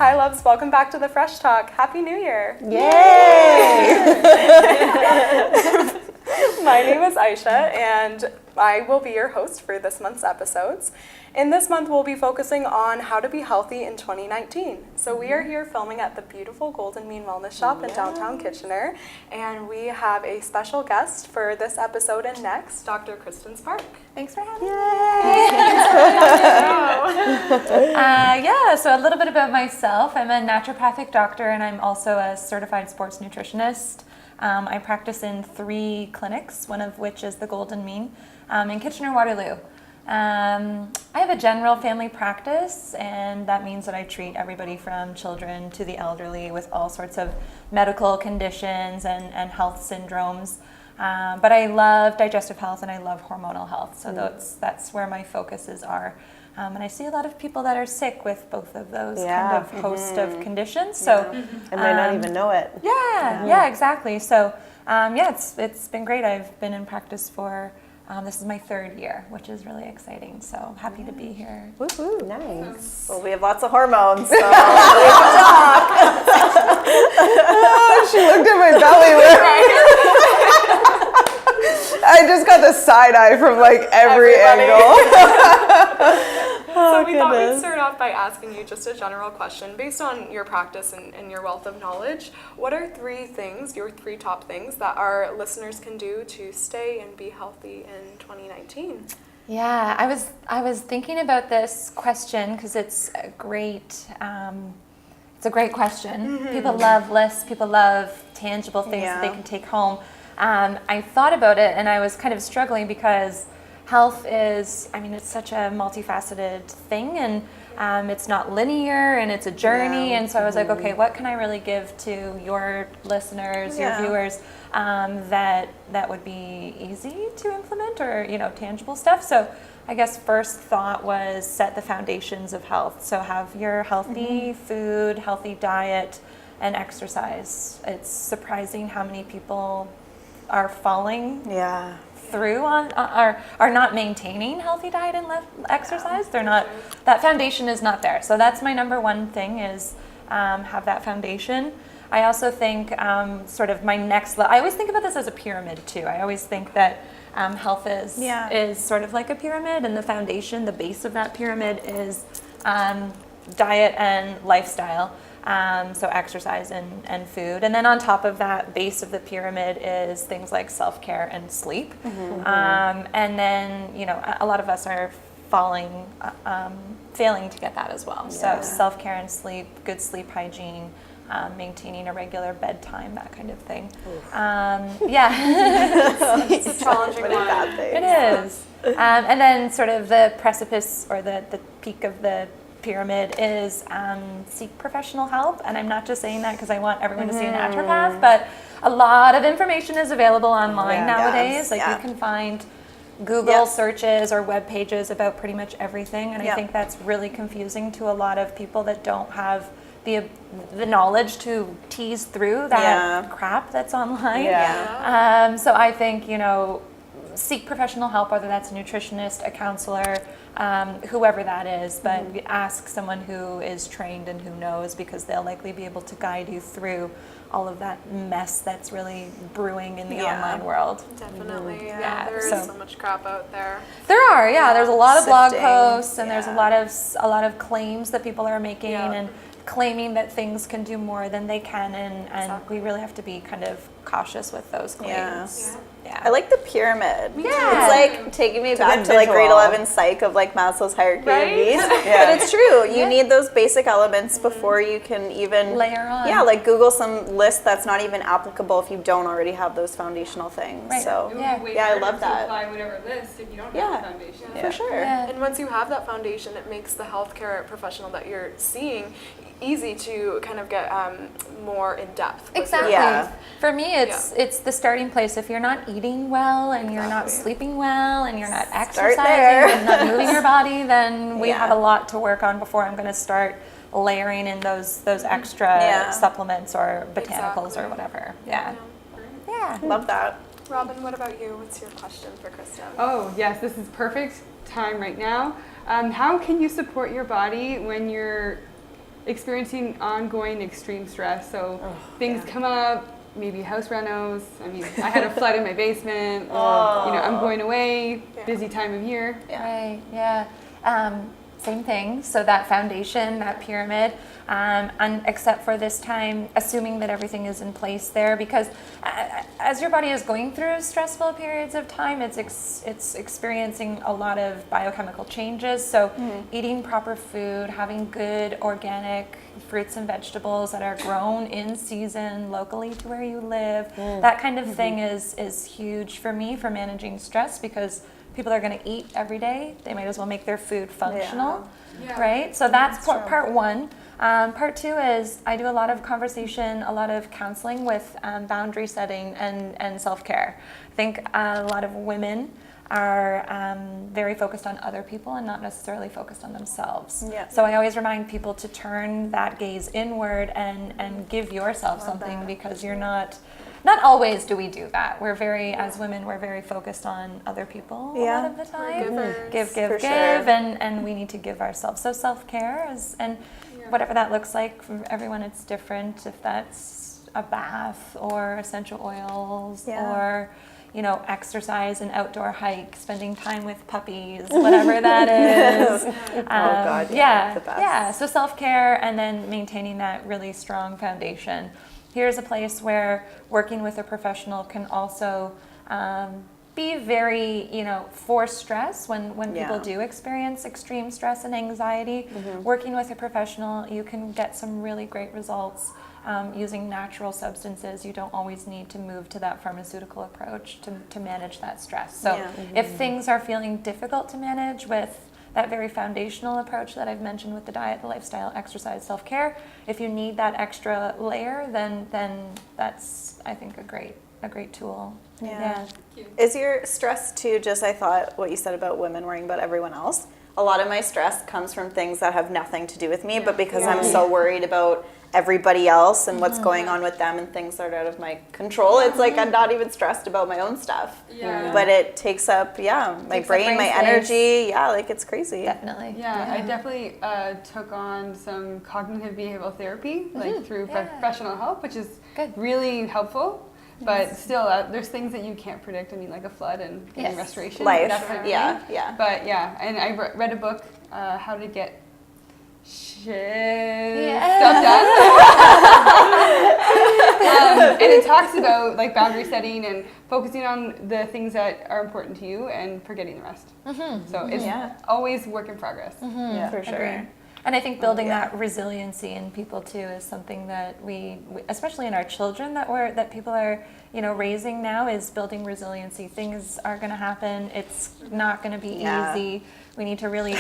Hi, loves. Welcome back to the Fresh Talk. Happy New Year. Yay! My name is Aisha, and I will be your host for this month's episodes. In this month, we'll be focusing on how to be healthy in 2019. So we are here filming at the beautiful Golden Mean Wellness Shop in downtown Kitchener, and we have a special guest for this episode and next, Dr. Kristin Spark. Thanks for having me. So a little bit about myself. I'm a naturopathic doctor, and I'm also a certified sports nutritionist. I practice in 3 clinics, one of which is the Golden Mean in Kitchener-Waterloo. I have a general family practice, and that means that I treat everybody from children to the elderly with all sorts of medical conditions and health syndromes. But I love digestive health and I love hormonal health, so that's where my focuses are. And I see a lot of people that are sick with both of those kind of host of conditions. So and might not even know it. Yeah, exactly. So it's been great. I've been in practice for this is my 3rd year, which is really exciting. So happy to be here. Woo-hoo, nice. Well, we have lots of hormones, so we can talk. She looked at my belly. I just got the side eye from like every angle. So we thought we'd start off by asking you just a general question. Based on your practice and your wealth of knowledge, what are 3 things, your 3 top things, that our listeners can do to stay and be healthy in 2019? Yeah, I was thinking about this question because it's a great question. People love lists. People love tangible things that they can take home. I thought about it and I was kind of struggling because health is, it's such a multifaceted thing, and it's not linear, and it's a journey. And so I was like, okay, what can I really give to your listeners, your viewers, that would be easy to implement, or tangible stuff. So I guess first thought was set the foundations of health. So have your healthy food, healthy diet, and exercise. It's surprising how many people are falling through are not maintaining healthy diet and exercise. They're not, that foundation is not there. So that's my number one thing is have that foundation. I also think sort of my next I always think about this as a pyramid too. I always think that health is sort of like a pyramid, and the foundation, the base of that pyramid is diet and lifestyle. So exercise and food. And then on top of that base of the pyramid is things like self-care and sleep. And then, a lot of us are failing to get that as well. So self-care and sleep, good sleep hygiene, maintaining a regular bedtime, that kind of thing. It's a challenging one. It is. And then sort of the precipice or the peak of the pyramid is seek professional help. And I'm not just saying that because I want everyone to see a naturopath, but a lot of information is available online nowadays. You can find Google searches or web pages about pretty much everything, and I think that's really confusing to a lot of people that don't have the knowledge to tease through that crap that's online. So I think, seek professional help, whether that's a nutritionist, a counselor, whoever that is, but ask someone who is trained and who knows, because they'll likely be able to guide you through all of that mess that's really brewing in the online world. Definitely, there is so much crap out there. There are, there's a lot of blog posts, and there's a lot of claims that people are making and claiming that things can do more than they can, and we really have to be kind of cautious with those claims. I like the pyramid. It's like taking me back to like grade 11 psych of like Maslow's hierarchy of needs. But it's true. You need those basic elements before you can even layer on. Like Google some list that's not even applicable if you don't already have those foundational things. So I love that. Apply whatever list if you don't have a foundation. For sure. And once you have that foundation, it makes the healthcare professional that you're seeing easy to kind of get more in depth. Exactly. For me, it's the starting place. If you're not eating well and you're not sleeping well and you're not exercising and not moving your body, then we have a lot to work on before I'm going to start layering in those extra supplements or botanicals or whatever. Love that. Robin, what about you? What's your question for Kristin? Oh, yes, this is perfect time right now. How can you support your body when you're experiencing ongoing extreme stress. So things come up, maybe house renos. I mean, I had a flood in my basement. I'm going away, busy time of year. Right, yeah. Same thing. So that foundation, that pyramid, and except for this time, assuming that everything is in place there, because as your body is going through stressful periods of time, it's experiencing a lot of biochemical changes. So eating proper food, having good organic fruits and vegetables that are grown in season locally to where you live, that kind of thing is huge for me for managing stress, because people are going to eat every day. They might as well make their food functional, right? So that's part one. Part two is I do a lot of conversation, a lot of counseling with boundary setting and self-care. I think a lot of women are very focused on other people and not necessarily focused on themselves. Yeah. So I always remind people to turn that gaze inward and give yourself something, because you're not always do we do that. We're very, as women, we're very focused on other people a lot of the time. Give, and we need to give ourselves. So self-care is, and whatever that looks like for everyone, it's different. If that's a bath or essential oils or, exercise, an outdoor hike, spending time with puppies, whatever that is. The best. So self-care, and then maintaining that really strong foundation. Here's a place where working with a professional can also be very, for stress when people do experience extreme stress and anxiety. Working with a professional, you can get some really great results using natural substances. You don't always need to move to that pharmaceutical approach to manage that stress. So if things are feeling difficult to manage with that very foundational approach that I've mentioned with the diet, the lifestyle, exercise, self-care, if you need that extra layer, then that's, I think, a great tool. Yeah. Is your stress too, just I thought what you said about women worrying about everyone else, a lot of my stress comes from things that have nothing to do with me, but because I'm so worried about everybody else and what's going on with them and things that are out of my control, it's like I'm not even stressed about my own stuff. But it takes up, my brain, my energy. It's crazy. Definitely. I definitely took on some cognitive behavioral therapy, through professional help, which is really helpful. But still, there's things that you can't predict. I mean, like a flood and getting restoration. Life. Definitely. But and I read a book, How to Get Stuff Done. And it talks about boundary setting and focusing on the things that are important to you and forgetting the rest. So it's always work in progress. For sure. Agreed. And I think building that resiliency in people too is something that we especially in our children that people are raising now, is building resiliency. Things are going to happen. It's not going to be easy. We need to really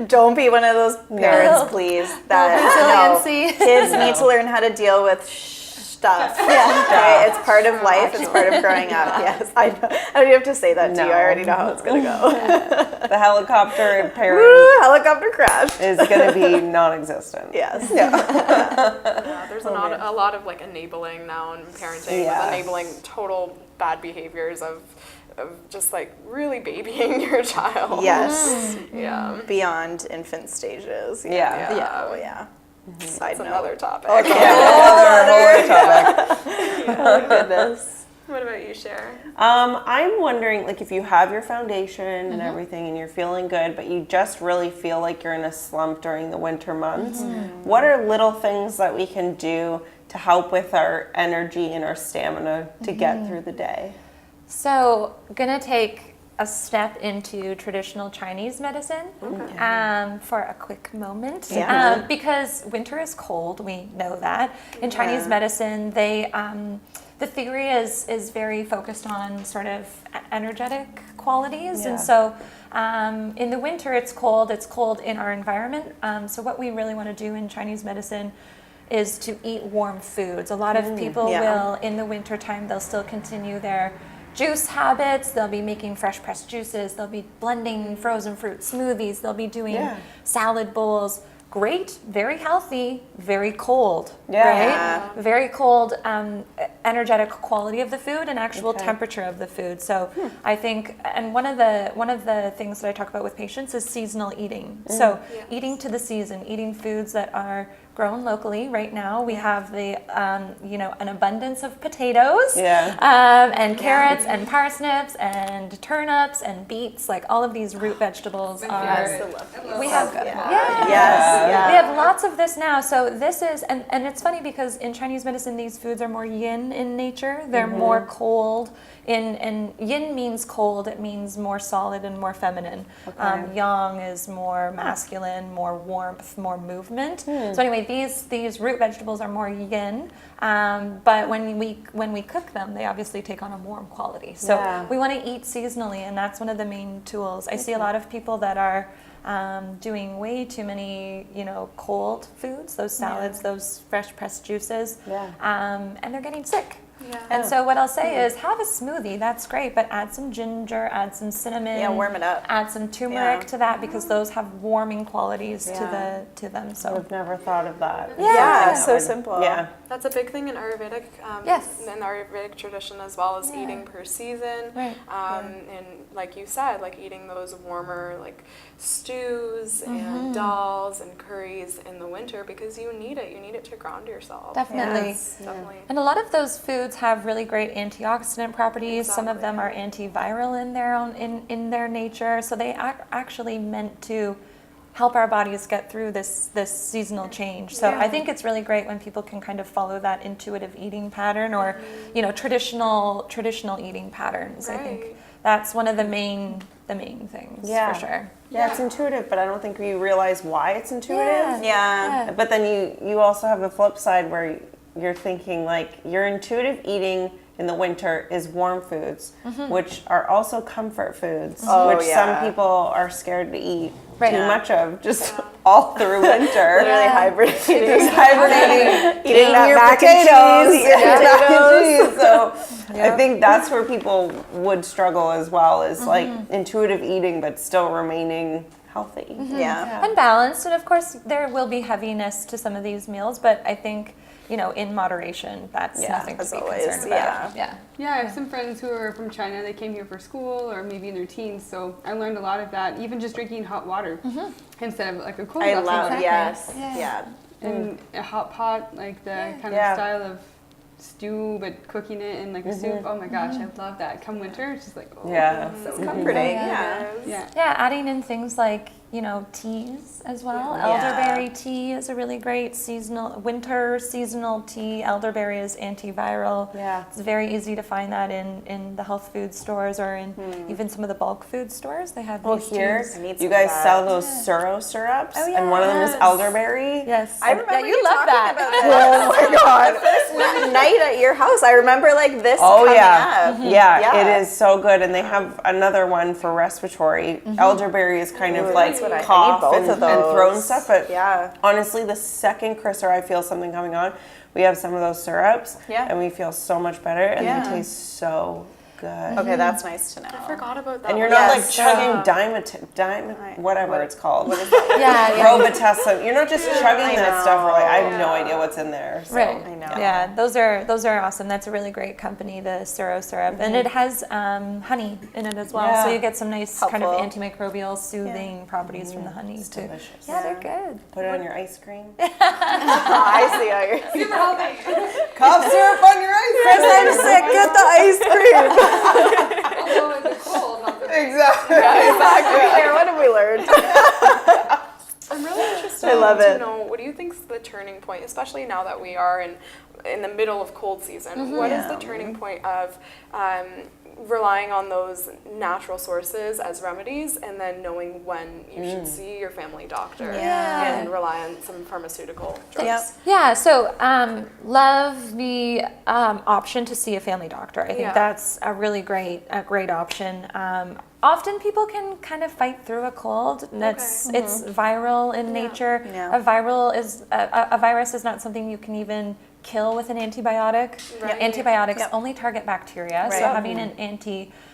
don't be one of those parents, please. Resiliency. Kids need to learn how to deal with stuff. Okay? It's part of life. It's part of growing up. Yes, I know. I don't even have to say that to you. I already know how it's going to go. The helicopter parent helicopter crash is going to be non-existent. Yes. There's a lot of enabling now in parenting, with enabling total bad behaviors of just really babying your child. Yes. Beyond infant stages. That's another topic. Another topic. Oh goodness. What about you, Cher? I'm wondering, if you have your foundation and everything and you're feeling good, but you just really feel like you're in a slump during the winter months, what are little things that we can do to help with our energy and our stamina to get through the day? So, gonna take a step into traditional Chinese medicine for a quick moment. Because winter is cold, we know that. In Chinese medicine, they the theory is very focused on sort of energetic qualities. And so in the winter it's cold in our environment. So what we really want to do in Chinese medicine is to eat warm foods. A lot of people will, in the winter time, they'll still continue their juice habits. They'll be making fresh pressed juices. They'll be blending frozen fruit smoothies. They'll be doing salad bowls. great, very healthy, very cold, Yeah. right? Very cold, energetic quality of the food and actual temperature of the food. So I think, and one of the things that I talk about with patients is seasonal eating. So eating to the season, eating foods that are grown locally. Right now we have the an abundance of potatoes and carrots and parsnips and turnips and beets. Like all of these root vegetables are. We have we have lots of this now. So this is and it's funny because in Chinese medicine these foods are more yin in nature. They're more cold. And yin means cold. It means more solid and more feminine. Yang is more masculine, more warmth, more movement. So anyway, these root vegetables are more yin. But when we cook them, they obviously take on a warm quality. So we want to eat seasonally, and that's one of the main tools. I see a lot of people that are doing way too many, cold foods, those salads, those fresh pressed juices, and they're getting sick. Yeah. And so what I'll say is have a smoothie, that's great, but add some ginger, add some cinnamon. Yeah, warm it up. Add some turmeric to that because those have warming qualities to them. So I've never thought of that. Yeah, so simple. Yeah. That's a big thing in Ayurvedic. In the Ayurvedic tradition as well as eating per season. Right. And like you said, like eating those warmer like stews and dals and curries in the winter because you need it. You need it to ground yourself. Definitely. Definitely. And a lot of those foods have really great antioxidant properties. Some of them are antiviral in their nature. So they are actually meant to help our bodies get through this seasonal change. So I think it's really great when people can kind of follow that intuitive eating pattern or traditional eating patterns. Right. I think that's one of the main things for sure. Yeah, it's intuitive, but I don't think we realize why it's intuitive. Yeah. But then you also have the flip side where you're thinking like your intuitive eating in the winter is warm foods, which are also comfort foods, which some people are scared to eat too much of just all through winter. Literally hibernating. Eating that your mac and potatoes. So I think that's where people would struggle as well, is like intuitive eating but still remaining healthy. Yeah. And balanced. And of course, there will be heaviness to some of these meals, but I think, in moderation, that's nothing to be concerned about. Yeah. Yeah, I have some friends who are from China. They came here for school or maybe in their teens. So I learned a lot of that, even just drinking hot water instead of like a cold glass of water. Yeah. And a hot pot, like the kind of style of stew, but cooking it in like a soup. Oh my gosh, I love that. Come winter, it's just like, So comforting. yeah. Adding in things like, teas as well. Elderberry tea is a really great winter seasonal tea. Elderberry is antiviral. Yeah. It's very easy to find that in the health food stores or in even some of the bulk food stores. They have these Here, teas. you guys sell those Suro syrups, and one of them is elderberry. Yes. I remember you love that. Oh my god. First night at your house, I remember like this coming up. Yeah, it is so good. And they have another one for respiratory. Elderberry is kind of like what I cough need both and of those. throat and stuff. But Yeah. honestly, the second Chris or I feel something coming on, we have some of those syrups, and we feel so much better, and they taste so good. Okay, that's nice to know. I forgot about that. And you're one. not like chugging whatever it's called. Yeah. Robitussin. You're not just chugging that stuff. Or like, I have no idea what's in there. So. Right. I know. Yeah, those are awesome. That's a really great company, the Suro syrup, and it has honey in it as well. So you get some nice kind of Helpful. antimicrobial, soothing properties from the honey too. Delicious. Yeah, they're good. Put it on your ice cream. I see how you're. Super healthy. Cough syrup on your ice cream. I'm sick. Get the ice cream. Although in the cold, not the Exactly. Claire, what have we learned? I'm really interested I love to it. know, what do you think is the turning point, especially now that we are in the middle of cold season? What is the turning point of relying on those natural sources as remedies and then knowing when you should see your family doctor and rely on some pharmaceutical drugs? Yeah, so love the option to see a family doctor. I think that's a really great option. Often people can kind of fight through a cold. It's viral in nature. Yeah. A virus is not something you can even kill with an antibiotic. Right. Antibiotics Yep. only target bacteria, so Right. having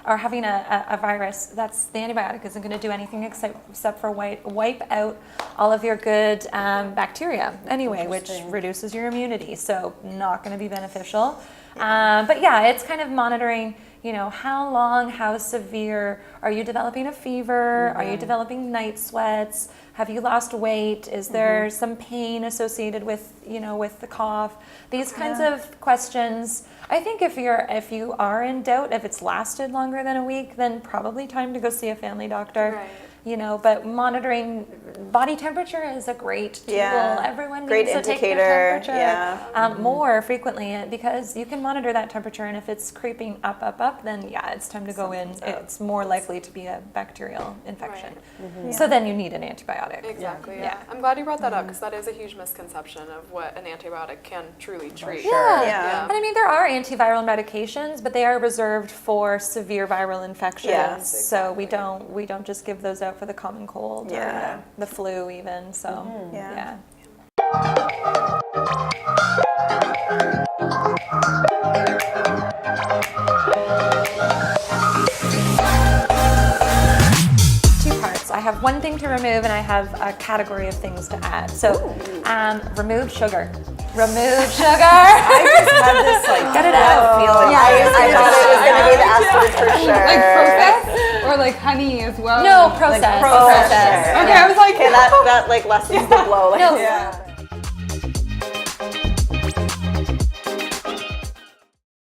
having a virus, that's the antibiotic isn't going to do anything except for wipe out all of your good bacteria anyway, which reduces your immunity. So not going to be beneficial. But yeah, it's kind of monitoring, how long, how severe, are you developing a fever? Are you developing night sweats? Have you lost weight? Is there some pain associated with, with the cough? These kinds of questions. I think if you are in doubt, if it's lasted longer than a week, then probably time to go see a family doctor. Right. But monitoring body temperature is a great tool. Yeah. Everyone Great needs to take indicator, their temperature yeah. more frequently, because you can monitor that temperature, and if it's creeping up, then yeah, it's time to go in. It's more likely to be a bacterial infection. Right. So then you need an antibiotic. Exactly. Yeah. Yeah. I'm glad you brought that up because that is a huge misconception of what an antibiotic can truly treat. Yeah. And I mean, there are antiviral medications, but they are reserved for severe viral infections. Yes, So we don't just give those out for the common cold Yeah. or the flu even. So Yeah. Two parts. I have one thing to remove, and I have a category of things to add. So, remove sugar. Remove sugar. I just had this Cut it out. feeling. I thought it was going to be the S word for sure. Like processed or like honey as well? No, processed. Processed. Okay, I was like, Okay, that like lessens the blow. Like, No, yeah.